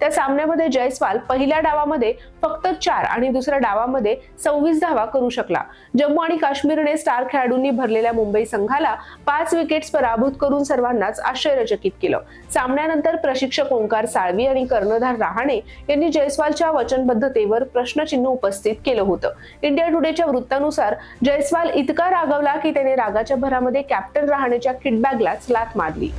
त्या सामन्यामध्ये जयस्वाल पहिल्या डावामध्ये फक्त 4 आणि दुसऱ्या डावामध्ये 26 धावा करू शकला। जम्मू आणि काश्मीरने स्टार खेळाडूंनी भरलेल्या मुंबई संघाला 5 विकेट्स पराभूत करून सर्वांनाच आश्चर्यचकित केलं। सामन्यानंतर प्रशिक्षक ओंकार साळवी आणि कर्णधार रहाणे यांनी जयस्वालच्या वचनबद्धतेवर प्रश्नचिन्ह उपस्थित केलं होतं। इंडिया टुडेच्या वृत्तानुसार जयस्वाल इतका रागावला की त्याने रागाच्या भरामध्ये कॅप्टन रहाणेच्या किटबॅगलाच लाथ मारली।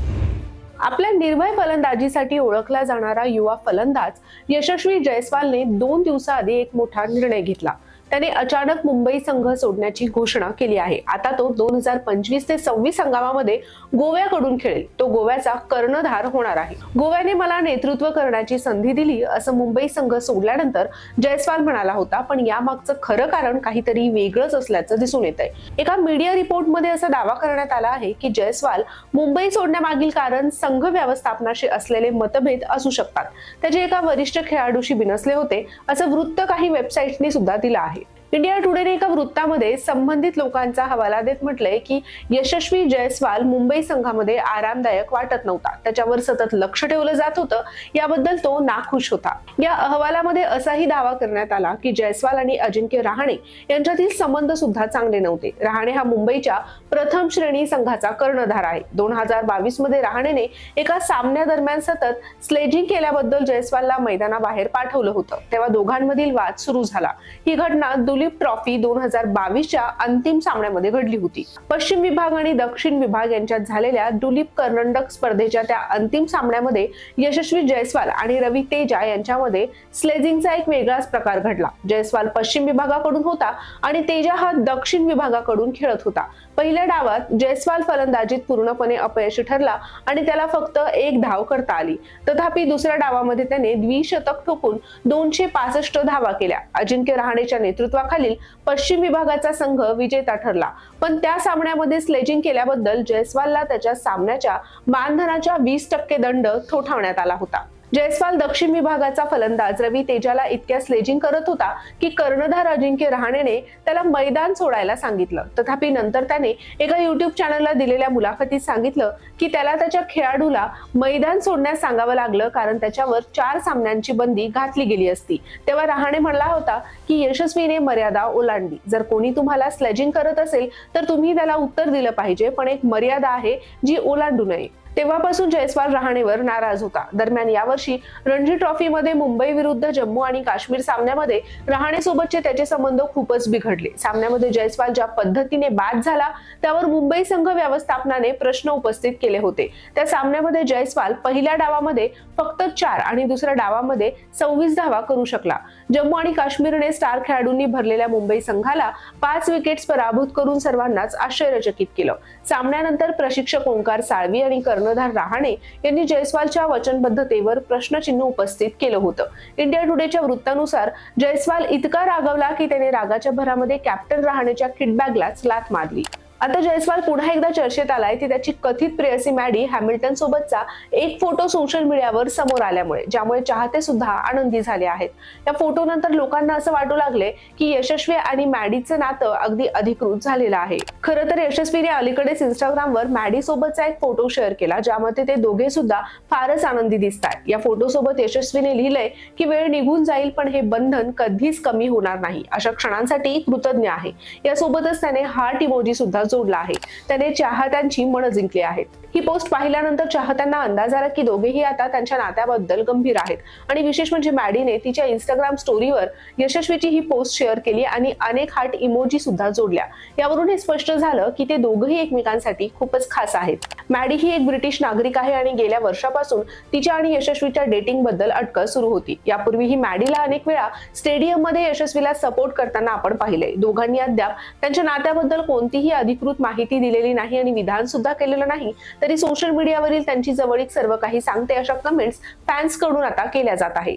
आपल्या निर्भय फलंदाजीसाठी ओळखला जाणारा युवा फलंदाज यशस्वी जयस्वालने 2 दिवसाआधी एक मोठा निर्णय घेतला। त्याने अचानक मुंबई संघ सोडण्याची घोषणा केली आहे। आता तो 2025 ते 26 हंगामामध्ये गोव्याकडून खेळेल। तो गोव्याचा कर्णधार होणार आहे। गोव्याने मला नेतृत्व करण्याची संधी दिली असं मुंबई संघ सोडल्यानंतर जयस्वाल म्हणाला होता, पण यामागचं खरं कारण काहीतरी वेगळंच असल्याचं दिसून येतंय। एका मीडिया रिपोर्टमध्ये असा दावा करण्यात आला आहे की जयस्वाल मुंबई सोडण्यामागील कारण संघ व्यवस्थापनाशी असलेले मतभेद असू शकतात। त्याचे एका वरिष्ठ खेळाडूशी बिनसले होते असं वृत्त काही वेबसाईटनी सुद्धा दिलं आहे। इंडिया टुडेने एका वृत्तामध्ये संबंधित लोकांचा हवाला देत म्हटलंय की यशस्वी जयस्वाल मुंबई संघामध्ये आरामदायक वाटत नव्हता, त्याच्यावर सतत लक्ष ठेवलं जात होतं, याबद्दल तो नाखुश होता। या अहवालामध्ये असाही दावा करण्यात आला की जयस्वाल आणि अजिंक्य रहाणे यांच्यातील संबंध सुद्धा चांगले नव्हते। रहाणे हा मुंबईच्या प्रथम श्रेणी संघाचा कर्णधार आहे। 2022 मध्ये रहाणेने एका सामन्यादरम्यान सतत स्लेजिंग केल्याबद्दल जयस्वालला मैदानाबाहेर पाठवलं होतं, तेव्हा दोघांमधील वाद सुरू झाला। ही घटना दुलीप ट्रॉफी 2022च्या अंतिम सामन्यामध्ये घडली होती। पश्चिम विभाग आणि दक्षिण विभाग यांच्यात झालेल्या दुलीप कर्नाटक स्पर्धेच्या त्या अंतिम सामन्यामध्ये यशस्वी जयस्वाल आणि रवी तेजा यांच्यामध्ये स्लेजिंगचा एक वेगळाच प्रकार घडला। जयस्वाल पश्चिम विभागाकडून होता आणि तेजा हा दक्षिण विभागाकडून खेळत होता। पहिल्या डावात जयस्वाल फलंदाजीत पूर्णपणे अपयशी ठरला आणि त्याला फक्त 1 धाव करता आली। तथापि दुसऱ्या डावामध्ये त्याने द्विशतक ठोकून 265 धावा केल्या। अजिंक्य रहाणेच्या नेतृत्वाखालील पश्चिम विभागाचा संघ विजेता ठरला, पण त्या सामन्यामध्ये स्लेजिंग केल्याबद्दल जयस्वालला त्याच्या सामन्याच्या मानधनाच्या 20% दंड ठोठावण्यात आला होता। जयस्वाल दक्षिण विभागाचा फलंदाज रवी तेजाला इतक्या स्लेजिंग करत होता की कर्णधार अजिंक्य रहाणेने त्याला मैदान सोडायला सांगितलं। तथापि नंतर त्याने एका YouTube चॅनलला दिलेल्या मुलाखतीत सांगितलं की त्याला त्याच्या खेळाडूला मैदान सोडण्यास सांगावं लागलं कारण त्याच्यावर 4 सामन्यांची बंदी घातली गेली असती। तेव्हा रहाणे म्हणला होता की यशस्वीने मर्यादा ओलांडली। जर कोणी तुम्हाला स्लेजिंग करत असेल तर तुम्ही त्याला उत्तर दिलं पाहिजे, पण एक मर्यादा आहे जी ओलांडू नये। तेव्हापासून जयस्वाल रहाणेवर नाराज होता। दरम्यान यावर्षी रणजी ट्रॉफीमध्ये मुंबई विरुद्ध जम्मू आणि काश्मीर सामन्यामध्ये रहाणेसोबतचे त्याचे संबंध खूपच बिघडले। सामन्यामध्ये जयस्वाल ज्या पद्धतीने बाद झाला त्यावर मुंबई संघ व्यवस्थापनाने प्रश्न उपस्थित केले होते। त्या सामन्यामध्ये जयस्वाल पहिल्या डावामध्ये फक्त 4 आणि दुसऱ्या डावामध्ये 26 धावा करू शकला। जम्मू आणि काश्मीरने स्टार खेळाडूंनी भरलेल्या मुंबई संघाला 5 विकेट्स पराभूत करून सर्वांनाच आश्चर्यचकित केलं। सामन्यानंतर प्रशिक्षक ओंकार साळवी आणि कर्णधार रहाणे यांनी जयस्वालच्या वचनबद्धतेवर प्रश्नचिन्ह उपस्थित केलं होतं। इंडिया टुडेच्या वृत्तानुसार जयस्वाल इतका रागावला की त्याने रागाच्या भरामध्ये कॅप्टन रहाणेच्या किटबॅगलाच लाथ मारली। आता जयस्वाल पुन्हा एकदा चर्चेत आलाय ती त्याची कथित प्रेयसी मॅडी हॅमिल्टन सोबतचा एक फोटो सोशल मीडियावर समोर आल्यामुळे, ज्यामुळे चाहते सुद्धा आनंदी झाले आहेत। या फोटो नंतर लोकांना असं वाटू लागले की यशस्वी आणि मॅडीचं नातं अगदी अधिकृत झालेलं आहे। खरं तर यशस्वीने अलीकडेच इंस्टाग्रामवर मॅडी सोबतचा एक फोटो शेअर केला, ज्यामध्ये ते दोघे सुद्धा फारच आनंदी दिसतात। या फोटो सोबत यशस्वीने लिहिलंय की वेळ निघून जाईल पण हे बंधन कधीच कमी होणार नाही, अशा क्षणांसाठी कृतज्ञ आहे। यासोबतच त्याने हार्ट इमोजी सुद्धा जोडला आहे। त्याने चाहत्यांची मन जिंकली आहेत। ही पोस्ट पाहिल्यानंतर चाहत्यांना अंदाज आला की दोघेही आता त्यांच्या नात्याबद्दल गंभीर आहेत आणि विशेष म्हणजे मॅडीने तिच्या इंस्टाग्राम स्टोरीवर यशस्वीची ही पोस्ट शेअर केली आणि अनेक हार्ट इमोजी सुद्धा जोडल्या। यावरून हे स्पष्ट झालं की ते दोघेही एकमेकांसाठी खूपच खास आहेत। मॅडी ही एक ब्रिटिश नागरिक आहे आणि गेल्या वर्षापासून तिच्या आणि यशस्वीच्या डेटिंग बद्दल अटकळ सुरू होती। यापूर्वीही मॅडीला अनेक वेळा स्टेडियममध्ये यशस्वीला सपोर्ट करताना आपण पाहिले। दोघांनी अद्याप त्यांच्या नात्याबद्दल कोणतीही अधिकृत माहिती दिलेली नाही आणि विधान सुद्धा केलेलं नाही, तरी सोशल मीडियावरील त्यांची जवळीक सर्व काही सांगते अशा कमेंट्स फॅन्स कडून आता केल्या जात आहे।